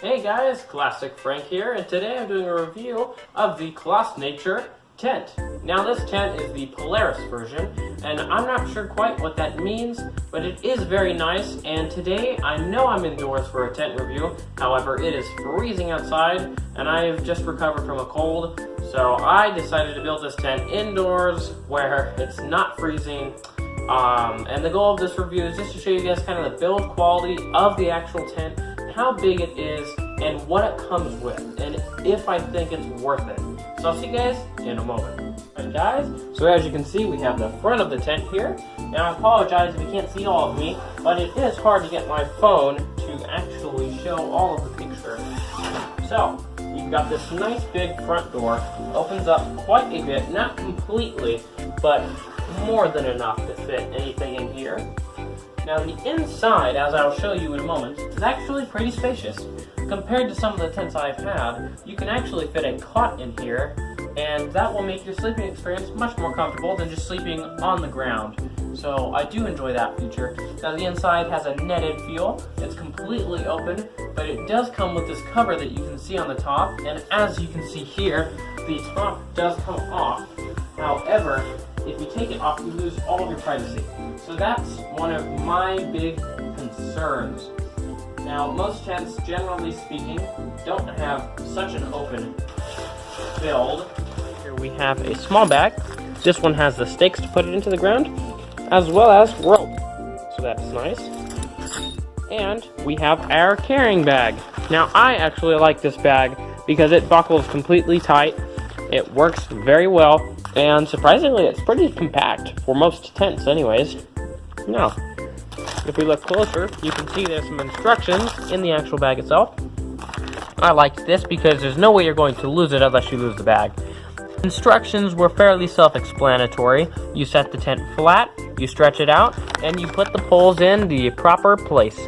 Hey guys, Classic Frank here, and today I'm doing a review of the CLost Nature tent. Now this tent is the Polaris version, and I'm not sure quite what that means, but it is very nice, and today I know I'm indoors for a tent review. However, it is freezing outside, and I've just recovered from a cold, so I decided to build this tent indoors where it's not freezing. And the goal of this review is just to show you guys kind of the build quality of the actual tent, how big it is, and what it comes with, and if I think it's worth it. So I'll see you guys in a moment. Alright guys, so as you can see, we have the front of the tent here. Now I apologize if you can't see all of me, but it is hard to get my phone to actually show all of the picture. So, you've got this nice big front door, opens up quite a bit, not completely, but more than enough to fit anything in here. Now the inside, as I'll show you in a moment, is actually pretty spacious. Compared to some of the tents I've had, you can actually fit a cot in here, and that will make your sleeping experience much more comfortable than just sleeping on the ground. So I do enjoy that feature. Now the inside has a netted feel. It's completely open, but it does come with this cover that you can see on the top, and as you can see here, the top does come off. However, if you take it off, you lose all of your privacy. So that's one of my big concerns. Now, most tents, generally speaking, don't have such an open build. Here we have a small bag. This one has the stakes to put it into the ground, as well as rope. So that's nice. And we have our carrying bag. Now, I actually like this bag because it buckles completely tight. It works very well, and surprisingly, it's pretty compact for most tents anyways. Now, if we look closer, you can see there's some instructions in the actual bag itself. I liked this because there's no way you're going to lose it unless you lose the bag. Instructions were fairly self-explanatory. You set the tent flat, you stretch it out, and you put the poles in the proper place.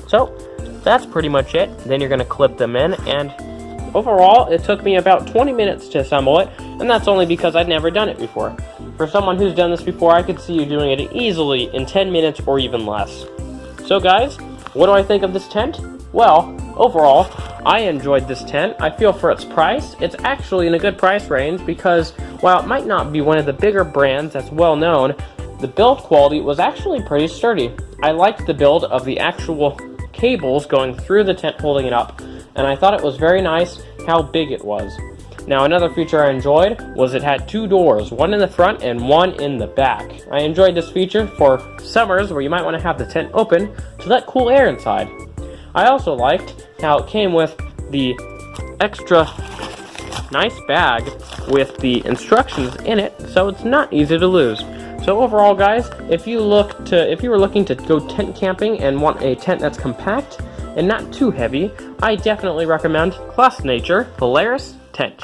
So, that's pretty much it. Then you're going to clip them in, and overall, it took me about 20 minutes to assemble it, and that's only because I'd never done it before. For someone who's done this before, I could see you doing it easily in 10 minutes or even less. So guys, what do I think of this tent? Well, overall, I enjoyed this tent. I feel for its price, it's actually in a good price range because while it might not be one of the bigger brands that's well known, the build quality was actually pretty sturdy. I liked the build of the actual cables going through the tent holding it up, and I thought it was very nice how big it was. Now another feature I enjoyed was it had two doors, one in the front and one in the back. I enjoyed this feature for summers where you might want to have the tent open to let cool air inside. I also liked how it came with the extra nice bag with the instructions in it, so it's not easy to lose. So overall guys, if you were looking to go tent camping and want a tent that's compact and not too heavy, I definitely recommend ClostNature Polaris tent.